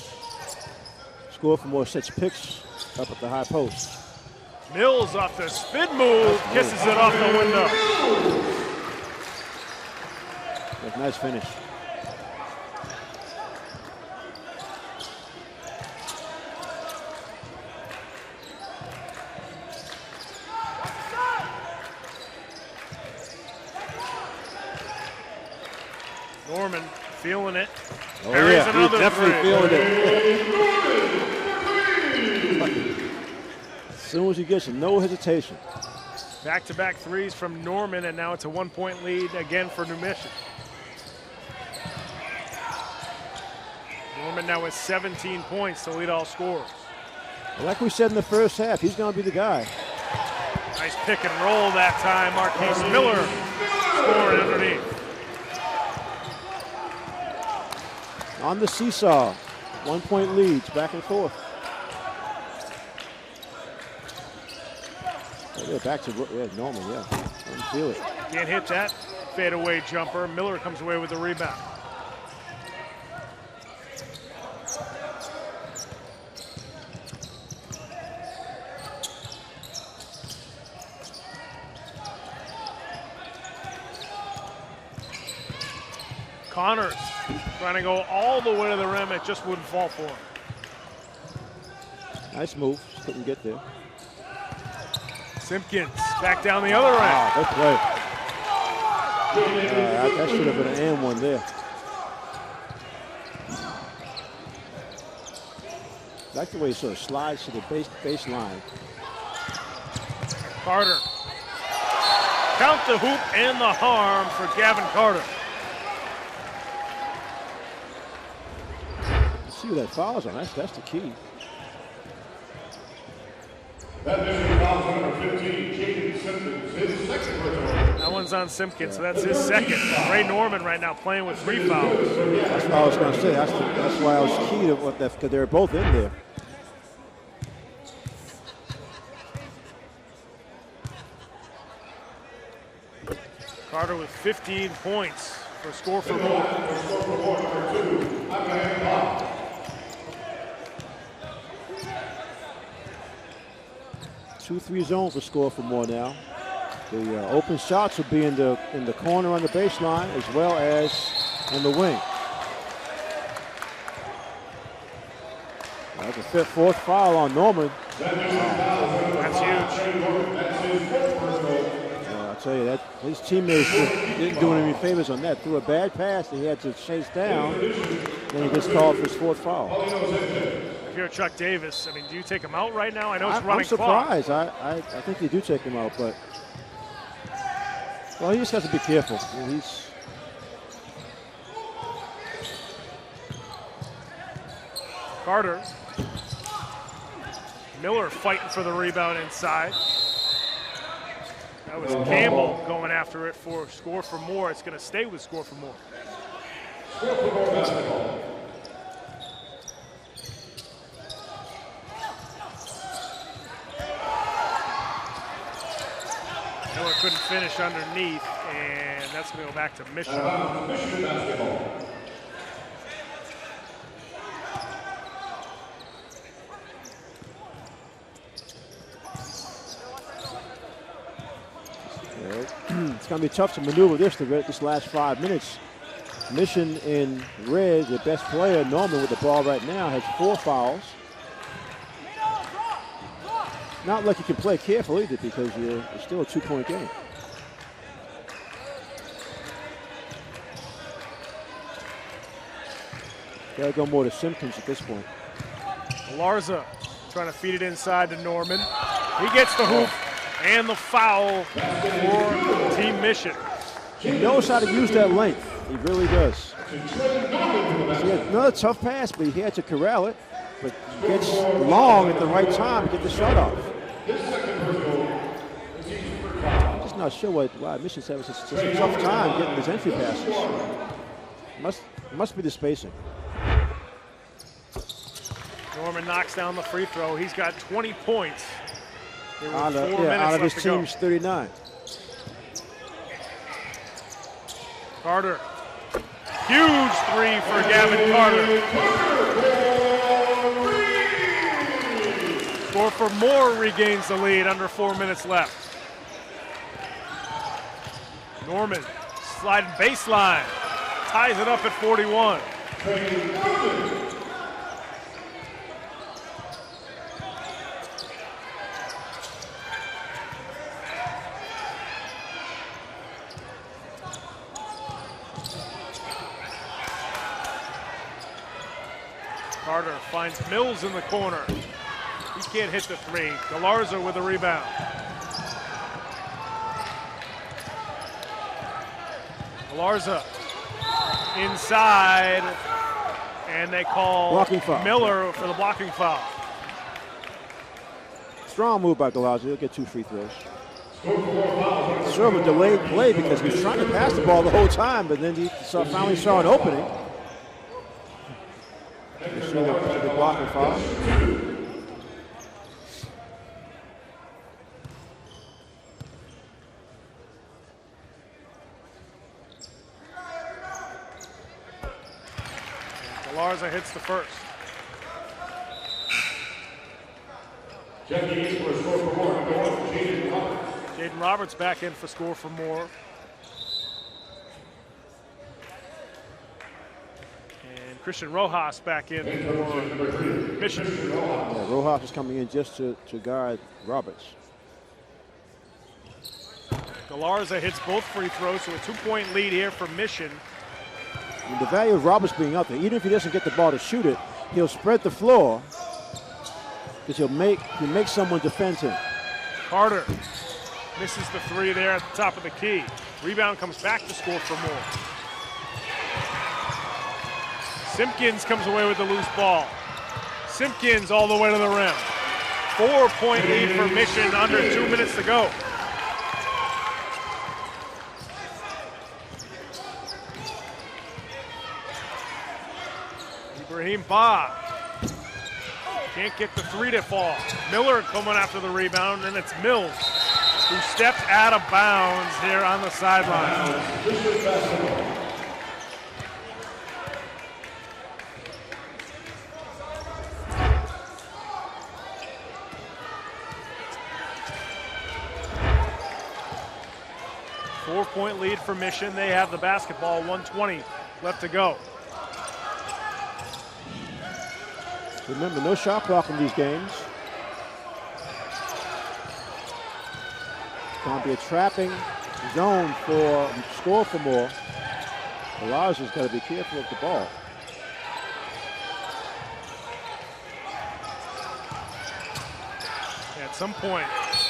S2: Score4More sets picks up at the high post.
S1: Mills off the spin move, kisses it off the window.
S2: That's a nice finish.
S1: Norman feeling it.
S2: Oh yeah, he's definitely feeling it. As soon as he gets it, no hesitation.
S1: Back-to-back threes from Norman, and now it's a 1-point lead again for New Mission. Norman now with 17 points to lead all scorers.
S2: Like we said in the first half, he's going to be the guy.
S1: Nice pick and roll that time. Marquise Miller scoring underneath.
S2: On the seesaw, 1-point leads, back and forth. Yeah, back to Norman, yeah. I can feel it.
S1: Can't hit that fadeaway jumper. Miller comes away with the rebound. Connors trying to go all the way to the rim. It just wouldn't fall for him.
S2: Nice move. Just couldn't get there.
S1: Simpkins back down the other end.
S2: Wow, good play. That should have been an and one there. I like the way he sort of slides to the baseline.
S1: Carter Count the hoop and the harm for Gavin Carter.
S2: Let's see what that foul's on. That's the key.
S4: That mission fouls number 15, Jacob Simpkins, his second personal.
S1: That one's on Simpkins, so that's his second. Ray Norman right now playing with 3 fouls.
S2: That's what I was going to say. That's why I was key to what that, because they're both in there.
S1: Carter with 15 points for Score4More.
S2: 2-3 zone for Score4More now. The open shots will be in the corner on the baseline as well as in the wing. That's a fourth foul on Norman.
S1: That's huge.
S2: I'll tell you that his teammates didn't do him any favors on that. Threw a bad pass that he had to chase down. Then he gets called for his fourth foul.
S1: If you're Chuck Davis, I mean, do you take him out right now? I know it's running
S2: I'm surprised. I think you do take him out, but well, he just has to be careful. He's
S1: Carter. Miller fighting for the rebound inside. That was Campbell going after it for Score4More. It's going to stay with Score4More.
S4: Score4More basketball.
S1: Miller couldn't finish underneath, and that's going to go back to Mission.
S4: Mission basketball.
S2: It's going to be tough to maneuver this last 5 minutes. Mission in red, the best player, Norman, with the ball right now, has 4 fouls. Not like you can play careful either because it's still a 2-point game. Got to go more to Simpkins at this point.
S1: Larza trying to feed it inside to Norman. He gets the hoop and the foul for Team Mission.
S2: He knows how to use that length. He really does. He had another tough pass, but he had to corral it. But he gets long at the right time to get the shot off. I'm just not sure why Mission's having such a tough time getting his entry passes. Must be the spacing.
S1: Norman knocks down the free throw. He's got 20 points.
S2: Out of his team's 39.
S1: Carter. Huge 3 for Gavin Carter. Score4More regains the lead under 4 minutes left. Norman sliding baseline. Ties it up at 41. Carter finds Mills in the corner. He can't hit the 3. Galarza with a rebound. Galarza inside, and they call Miller for the blocking foul.
S2: Strong move by Galarza. He'll get 2 free throws. Sort of a delayed play because he was trying to pass the ball the whole time, but then he finally saw an opening. You see the blocking foul.
S1: Galarza hits the first. Jaden Roberts back in for Score4More. And Christian Rojas back in for Mission.
S2: Yeah, Rojas is coming in just to guard Roberts.
S1: Galarza hits both free throws, so a 2-point lead here for Mission.
S2: And the value of Roberts being out there, even if he doesn't get the ball to shoot it, he'll spread the floor because he'll make someone defend him.
S1: Carter Misses the three there at the top of the key. Rebound comes back to Score4More. Simpkins comes away with the loose ball. Simpkins all the way to the rim. 4-point lead for Mission, under 2 minutes to go. Ibrahim Ba can't get the three to fall. Miller coming after the rebound, and it's Mills who steps out of bounds here on the sideline. 4-point lead for Mission. They have the basketball, 1:20 left to go.
S2: Remember, no shot clock in these games. It's going to be a trapping zone for Score4More. Galarza's got to be careful of the ball.
S1: At some point,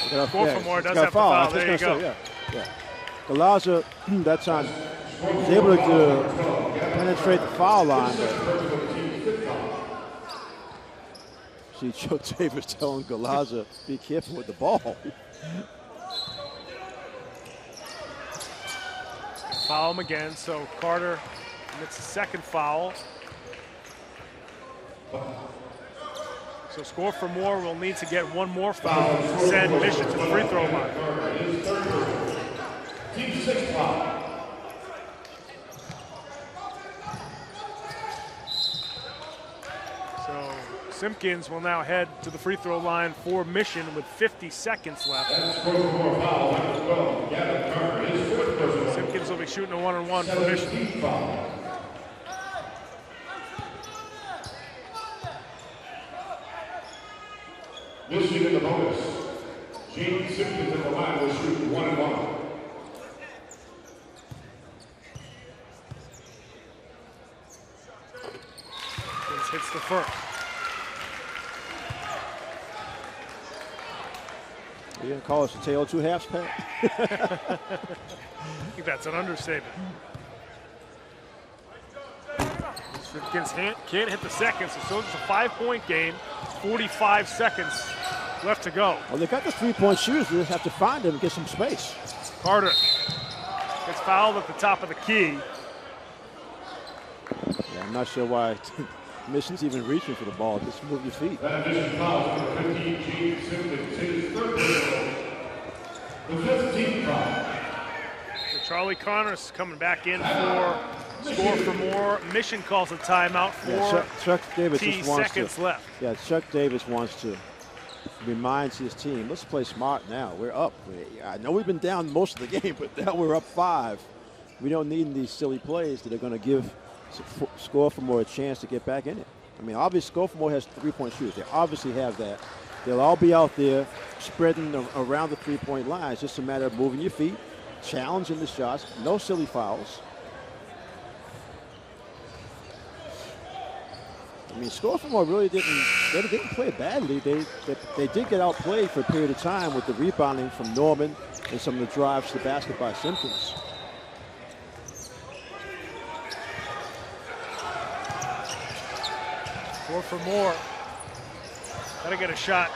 S1: Score4More does have to foul. There you go.
S2: Yeah. Galarza, that's on. He's able to penetrate the foul line, but see Joe Davis telling Galarza, be careful with the ball.
S1: Foul him again, so Carter commits a second foul. So Score4More will need to get one more foul to send Mission to the free throw line.
S4: Team 6 foul.
S1: So Simpkins will now head to the free throw line for Mission with 50 seconds left. Simpkins will be shooting a one-on-one for Mission.
S4: Mission in the bonus. Gene Simpkins at the line will shoot 1-1.
S1: Hits the first.
S2: You gonna call us a tale of two halves, Pat?
S1: I think that's an understatement. Simpkins can't hit the second, so still just a 5-point game. 45 seconds left to go.
S2: Well, they got the three-point shooters. They just have to find them and get some space.
S1: Carter gets fouled at the top of the key.
S2: Yeah, I'm not sure why Mission's even reaching for the ball. Just move your feet.
S4: That mission foul number 15, Gene Simpkins, his third personal. The 15th foul.
S1: So Charlie Connors coming back in for Score4More. Mission calls a timeout for
S2: Chuck Davis just wants
S1: seconds left.
S2: Yeah, Chuck Davis wants to remind his team, let's play smart now. We're up. I know we've been down most of the game, but now we're up 5. We don't need these silly plays that are going to give Score4More a chance to get back in it. I mean, obviously Score4More has three-point shooters. They obviously have that. They'll all be out there spreading around the three-point line. It's just a matter of moving your feet, challenging the shots, no silly fouls. I mean, Score4More really didn't play badly. They did get outplayed for a period of time with the rebounding from Norman and some of the drives to the basket by Simpkins.
S1: Score4More got to get a shot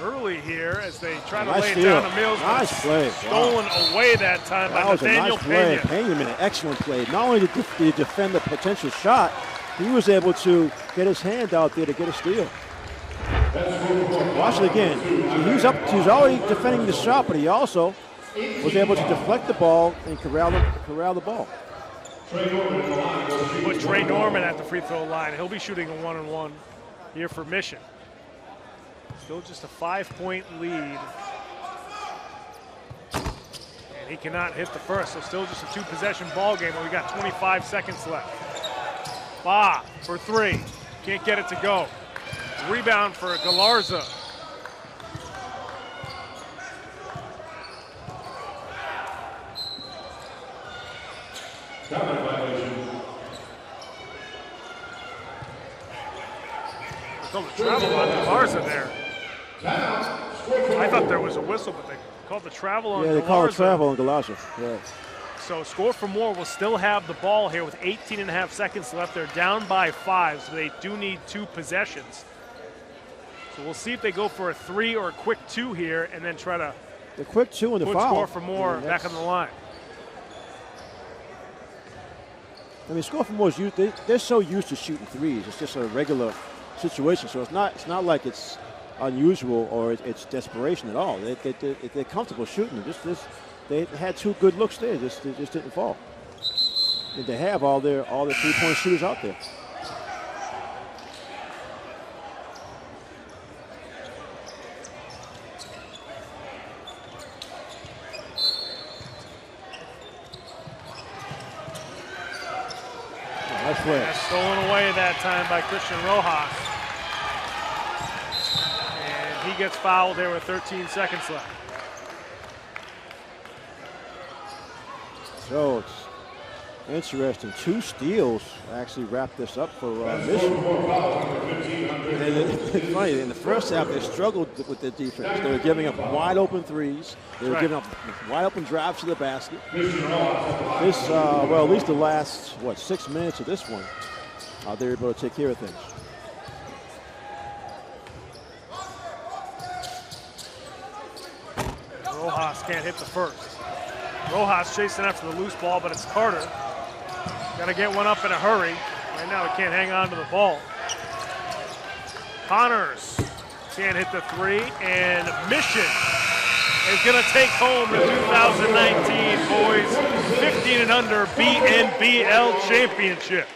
S1: early here as they try to lay it down to Mills.
S2: Nice play.
S1: Stolen away that time by Nathaniel Pena.
S2: That was a nice play. Pena made an excellent play. Not only did he defend the potential shot, he was able to get his hand out there to get a steal. Watch it again. He was already defending the shot, but he also was able to deflect the ball and corral the ball.
S1: Put Trey Norman at the free throw line. He'll be shooting a one-on-one here for Mission. Still just a 5-point lead. And he cannot hit the first, so still just a 2-possession ball game where we got 25 seconds left. Ba for 3. Can't get it to go. Rebound for Galarza. Travel on Galarza there. I thought there was a whistle, but called the travel on
S2: Yeah, they call it
S1: Galarza.
S2: travel on Galarza. Yeah.
S1: So Score4More will still have the ball here with 18.5 seconds left. They're down by 5, so they do need 2 possessions. So we'll see if they go for a 3 or a quick 2 here and then try to
S2: the quick 2 and the
S1: put
S2: foul.
S1: Score4More back on the line.
S2: I mean, Score4More, they're so used to shooting threes. It's just a regular situation, so it's not like it's unusual or it's desperation at all. They're comfortable shooting. They had 2 good looks there. They just didn't fall. And they have all their 3-point shooters out there. Nice play.
S1: That's stolen away that time by Christian Rojas. And he gets fouled there with 13 seconds left.
S2: So it's interesting. 2 steals actually wrapped this up for Michigan. And it's funny, in the first half, they struggled with their defense. They were giving up wide open threes. They were giving up wide open drives to the basket. This, well, at least the last, 6 minutes of this one, they were able to take care of things.
S1: Rojas can't hit the first. Rojas chasing after the loose ball, but it's Carter. Got to get one up in a hurry. Right now, he can't hang on to the ball. Connors can't hit the 3, and Mission is going to take home the 2019 Boys 15 and under BNBL Championship.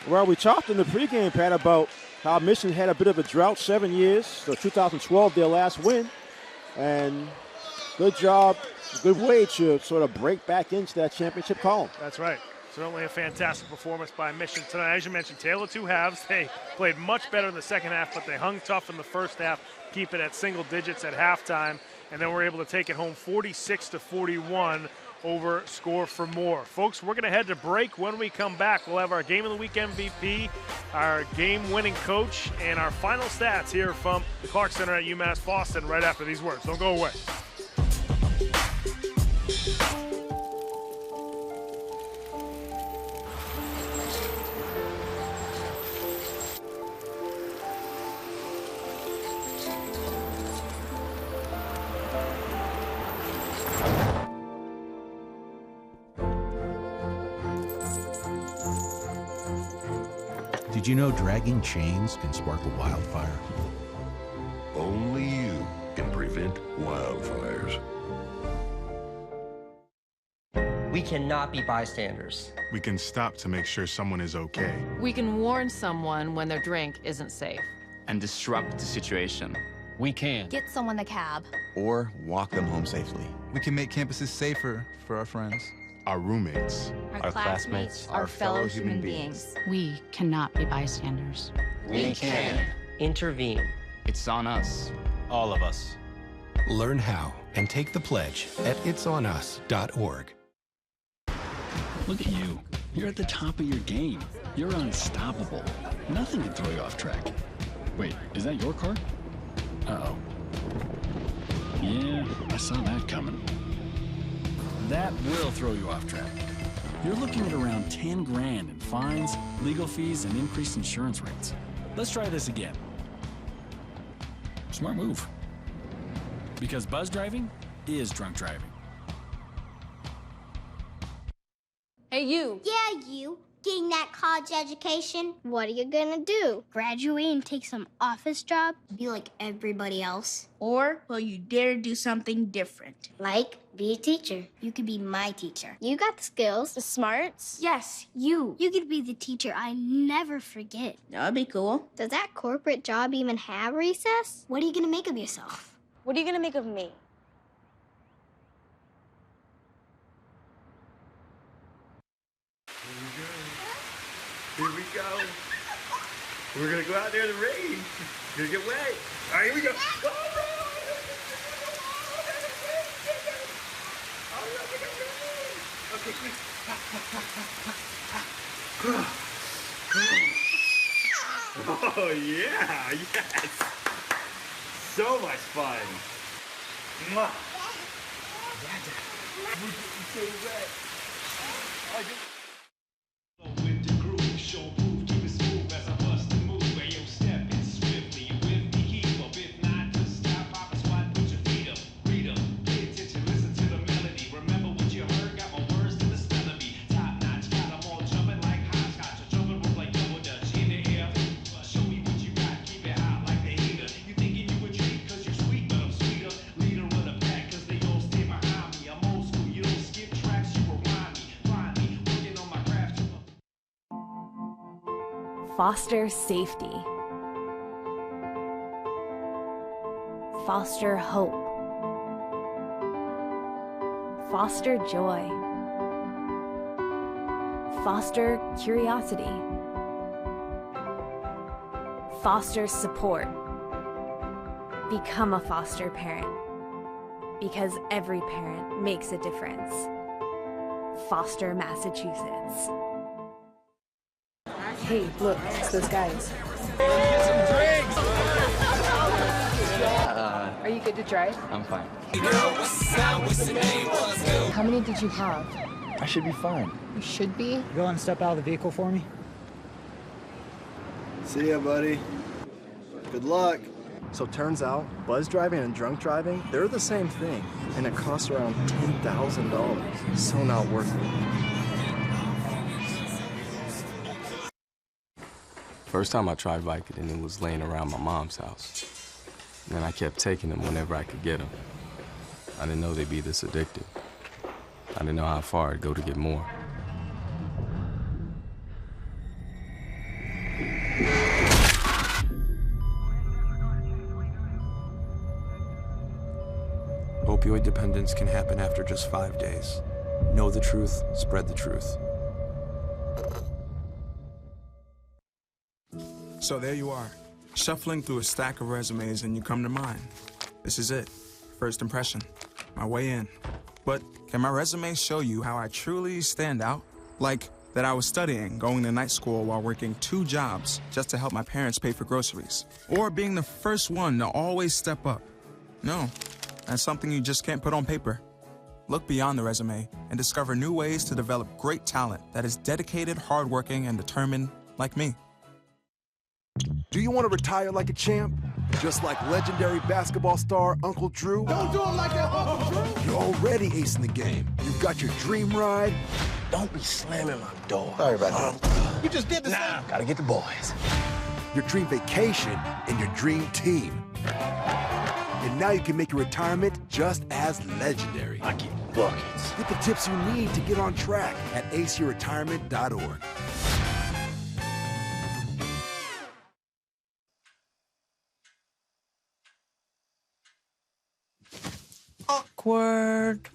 S2: Well, we talked in the pregame, Pat, about how Mission had a bit of a drought, 7 years. So 2012, their last win. And good job, good way to sort of break back into that championship column.
S1: That's right. Certainly a fantastic performance by Mission tonight. As you mentioned, Taylor 2 halves. They played much better in the second half, but they hung tough in the first half, keep it at single digits at halftime, and then were able to take it home 46-41 over Score4More. Folks, we're going to head to break. When we come back, we'll have our Game of the Week MVP, our game-winning coach, and our final stats here from the Clark Center at UMass Boston right after these words. Don't go away.
S12: Did you know dragging chains can spark a wildfire?
S13: Only you can prevent wildfires.
S14: We cannot be bystanders.
S15: We can stop to make sure someone is okay.
S16: We can warn someone when their drink isn't safe.
S17: And disrupt the situation. We can.
S18: Get someone a cab.
S12: Or walk them home safely.
S11: We can make campuses safer for our friends.
S15: Our roommates.
S18: Our classmates. Our fellow human beings.
S16: We cannot be bystanders.
S14: We can intervene.
S17: It's on us. All of us.
S12: Learn how and take the pledge at itsonus.org.
S19: Look at you. You're at the top of your game. You're unstoppable. Nothing can throw you off track. Wait, is that your car? Uh-oh. Yeah, I saw that coming. That will throw you off track. You're looking at around 10 grand in fines, legal fees, and increased insurance rates. Let's try this again. Smart move. Because buzz driving is drunk driving.
S18: Hey, you.
S20: Yeah, you. Getting that college education. What are you gonna do? Graduate and take some office job? Be like everybody else? Or will you dare do something different? Like be a teacher. You could be my teacher. You got the skills. The smarts? Yes, you. You could be the teacher I never forget. That'd be cool. Does that corporate job even have recess? What are you gonna make of yourself? What are you gonna make of me?
S21: Here we go. We're gonna go out there in the rain. Gonna get wet. All right, here we go. Okay, quick. Oh yeah, yes. So much fun. Mwah.
S6: Foster safety. Foster hope. Foster joy. Foster curiosity. Foster support. Become a foster parent, because every parent makes a difference. Foster, Massachusetts.
S7: Hey, look, it's those guys. Are you good to drive?
S17: I'm fine.
S7: How many did you have?
S9: I should be fine.
S7: You should be.
S9: Go and step out of the vehicle for me.
S10: See ya, buddy. Good luck.
S11: So turns out, buzz driving and drunk driving, they're the same thing, and it costs around $10,000. So not worth it.
S8: First time I tried Vicodin, it was laying around my mom's house. And then I kept taking them whenever I could get them. I didn't know they'd be this addictive. I didn't know how far I'd go to get more.
S11: Opioid dependence can happen after just 5 days. Know the truth, spread the truth.
S5: So there you are, shuffling through a stack of resumes and you come to mine. This is it, first impression, my way in. But can my resume show you how I truly stand out? Like that I was studying, going to night school while working 2 jobs just to help my parents pay for groceries. Or being the first one to always step up. No, that's something you just can't put on paper. Look beyond the resume and discover new ways to develop great talent that is dedicated, hardworking, and determined like me.
S22: Do you want to retire like a champ? Just like legendary basketball star Uncle Drew?
S23: Don't do it like that, Uncle Drew!
S22: You're already acing the game. You've got your dream ride.
S23: Don't be slamming my door.
S22: Sorry about that.
S23: You just did the same.
S22: Gotta get the boys. Your dream vacation and your dream team. And now you can make your retirement just as legendary.
S23: I get buckets.
S22: Get the tips you need to get on track at aceyourretirement.org.
S24: Awkward.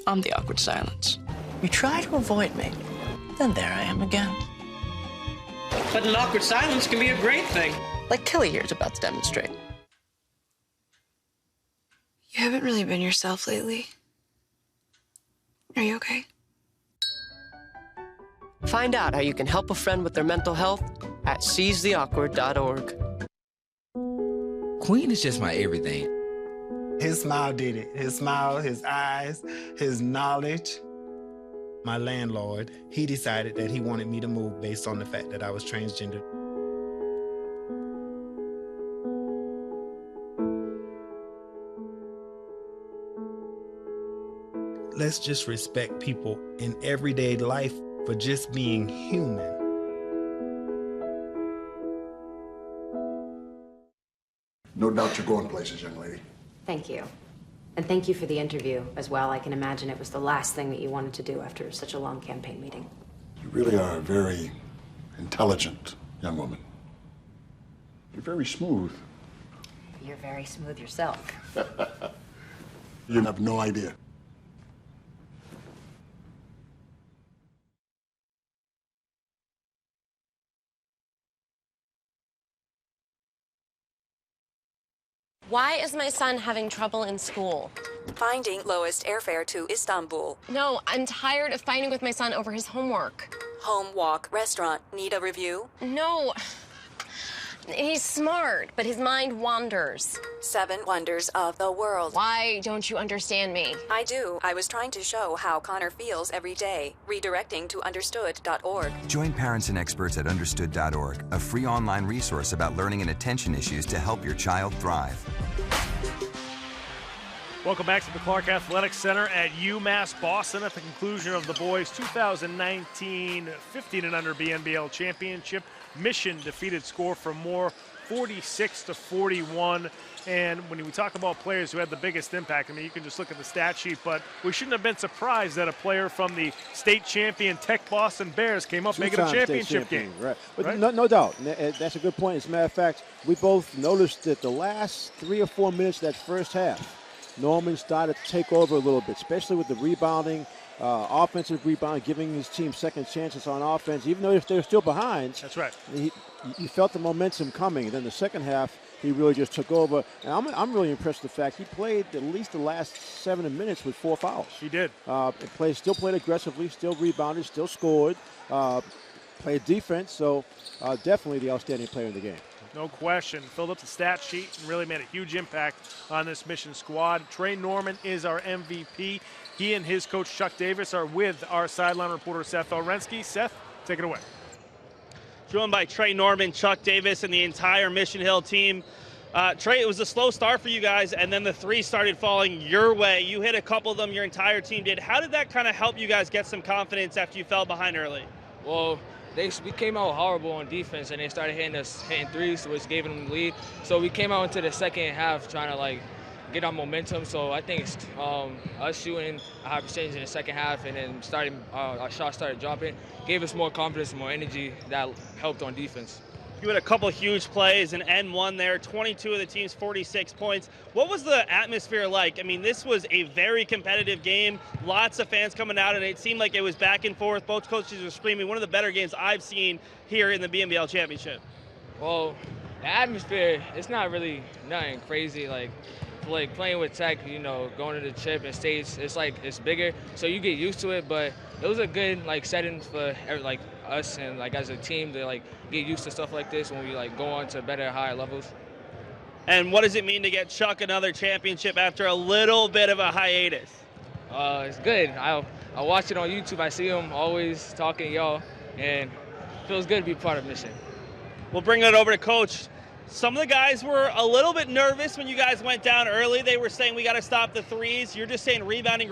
S24: I'm the awkward silence. You try to avoid me, then there I am again.
S25: But an awkward silence can be a great thing.
S24: Like Kelly here is about to demonstrate.
S26: You haven't really been yourself lately. Are you okay?
S24: Find out how you can help a friend with their mental health at seizetheawkward.org.
S27: Queen is just my everything.
S28: His smile did it. His smile, his eyes, his knowledge. My landlord, he decided that he wanted me to move based on the fact that I was transgender. Let's just respect people in everyday life for just being human.
S29: No doubt you're going places, young lady.
S30: Thank you. And thank you for the interview as well. I can imagine it was the last thing that you wanted to do after such a long campaign meeting.
S29: You really are a very intelligent young woman. You're very smooth.
S30: You're very smooth yourself.
S29: You have no idea.
S31: Why is my son having trouble in school?
S32: Finding lowest airfare to Istanbul.
S31: No, I'm tired of fighting with my son over his homework.
S32: Home, walk, restaurant. Need a review?
S31: No. He's smart, but his mind wanders.
S32: 7 Wonders of the World.
S31: Why don't you understand me?
S32: I do. I was trying to show how Connor feels every day. Redirecting to understood.org.
S1: Join parents and experts at understood.org, a free online resource about learning and attention issues to help your child thrive.
S2: Welcome back to the Clark Athletic Center at UMass Boston at the conclusion of the boys' 2019 15 and under BNBL Championship. Mission defeated Score4More 46-41. And when we talk about players who had the biggest impact, I mean, you can just look at the stat sheet, but we shouldn't have been surprised that a player from the state champion Tech Boston Bears came up making a championship game.
S3: Right. But
S2: right?
S3: No doubt. That's a good point. As a matter of fact, we both noticed that the last 3 or 4 minutes of that first half, Norman started to take over a little bit, especially with the rebounding, offensive rebound, giving his team second chances on offense, even though they're still behind.
S2: That's right.
S3: You felt the momentum coming. Then the second half, he really just took over. And I'm really impressed with the fact he played at least the last 7 minutes with 4 fouls.
S2: He did.
S3: Still played aggressively, still rebounded, still scored, played defense. So definitely the outstanding player in the game.
S2: No question. Filled up the stat sheet and really made a huge impact on this Mission squad. Trey Norman is our MVP. He and his coach Chuck Davis are with our sideline reporter Seth Orensky. Seth, take it away.
S4: Joined by Trey Norman, Chuck Davis, and the entire Mission Hill team. Trey, it was a slow start for you guys, and then the threes started falling your way. You hit a couple of them, your entire team did. How did that kind of help you guys get some confidence after you fell behind early?
S12: Well, we came out horrible on defense, and they started hitting threes, which gave them the lead. So we came out into the second half trying to get our momentum. So I think it's, us shooting a high percentage in the second half, and then our shots started dropping, gave us more confidence and more energy that helped on defense.
S4: You had a couple huge plays, an N1 there, 22 of the team's 46 points. What was the atmosphere like? I mean, this was a very competitive game, lots of fans coming out, and it seemed like it was back and forth. Both coaches were screaming. One of the better games I've seen here in the BNBL Championship.
S12: Well, the atmosphere, it's not really nothing crazy. Like playing with Tech, going to the chip and states, it's bigger, so you get used to it. But it was a good setting for us and as a team to get used to stuff like this when we go on to better, higher levels.
S4: And what does it mean to get Chuck another championship after a little bit of a hiatus?
S12: It's good. I watch it on YouTube. I see him always talking to y'all, and it feels good to be part of Mission.
S4: We'll bring it over to Coach. Some of the guys were a little bit nervous when you guys went down early. They were saying we got to stop the threes. You're just saying rebounding.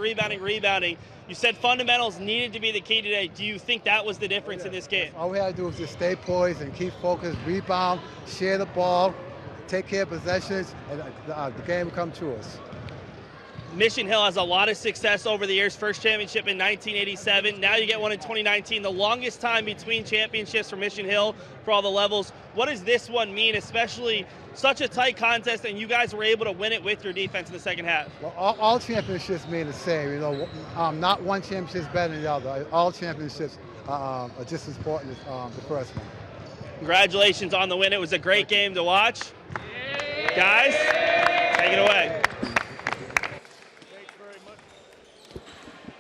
S4: You said fundamentals needed to be the key today. Do you think that was the difference in this game?
S13: All we had to do was just stay poised and keep focused, rebound, share the ball, take care of possessions, and the game will come to us.
S4: Mission Hill has a lot of success over the years. First championship in 1987. Now you get one in 2019. The longest time between championships for Mission Hill for all the levels. What does this one mean, especially such a tight contest, and you guys were able to win it with your defense in the second half?
S13: Well, all championships mean the same. Not one championship is better than the other. All championships are just as important as the first one.
S4: Congratulations on the win. It was a great game to watch. Guys, take it away.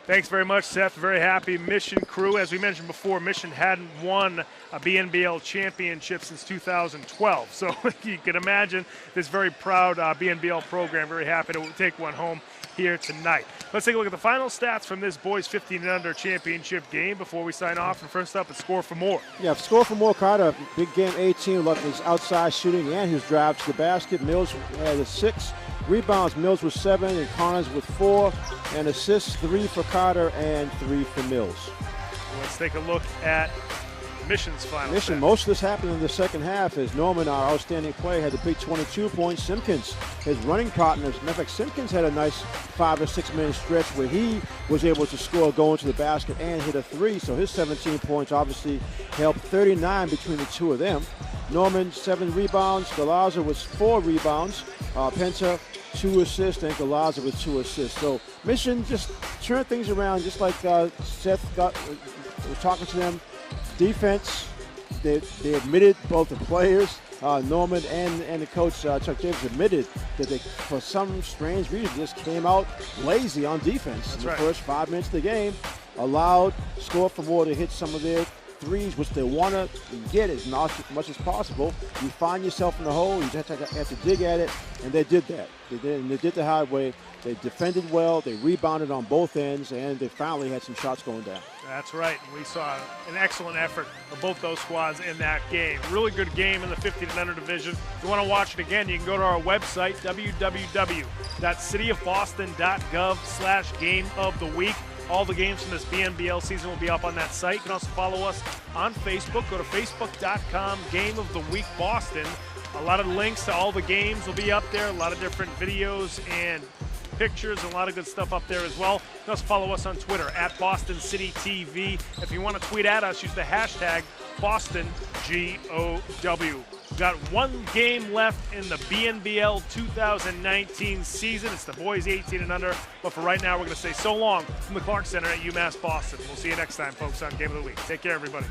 S2: Thanks very much, Seth. Very happy Mission crew. As we mentioned before, Mission hadn't won a BNBL championship since 2012. So you can imagine this very proud BNBL program, very happy to take one home here tonight. Let's take a look at the final stats from this boys 15 and under championship game before we sign off. And first up, it's Score4More.
S3: Yeah, Score4More, Carter, big game 18, look, his outside shooting and his drive to the basket. Mills had a 6. Rebounds, Mills with 7 and Connors with 4. And assists, 3 for Carter and 3 for Mills.
S2: Let's take a look at Mission's final
S3: Mission,
S2: stats.
S3: most of this happened in the second half as Norman, our outstanding player, had the big 22 points. Simpkins, his running partners, matter of fact, Simpkins had a nice 5 or 6 minute stretch where he was able to score, go into the basket, and hit a 3. So his 17 points obviously helped. 39 between the two of them. Norman, 7 rebounds. Galazza was 4 rebounds. Penta, 2 assists, and Galazza with 2 assists. So Mission just turned things around, just like Seth was talking to them. Defense, they admitted, both the players, Norman and the coach, Chuck Davis, admitted that they, for some strange reason, just came out lazy on defense.
S2: That's
S3: in the
S2: right.
S3: first 5 minutes of the game, allowed Score4More to hit some of their threes, which they want to get as much as possible. You find yourself in the hole, you have to dig at it, and they did that. They did the hard way. They defended well, they rebounded on both ends, and they finally had some shots going down.
S2: That's right. We saw an excellent effort of both those squads in that game. Really good game in the 50 and under division. If you want to watch it again, you can go to our website, www.cityofboston.gov/game of the week. All the games from this BNBL season will be up on that site. You can also follow us on Facebook. Go to facebook.com/Game of the Week Boston. A lot of links to all the games will be up there. A lot of different videos and pictures and a lot of good stuff up there as well. You can also follow us on Twitter @BostonCityTV. If you want to tweet at us, use the hashtag BostonGOW. We've got one game left in the BNBL 2019 season. It's the boys 18 and under. But for right now, we're going to say so long from the Clark Center at UMass Boston. We'll see you next time, folks, on Game of the Week. Take care, everybody.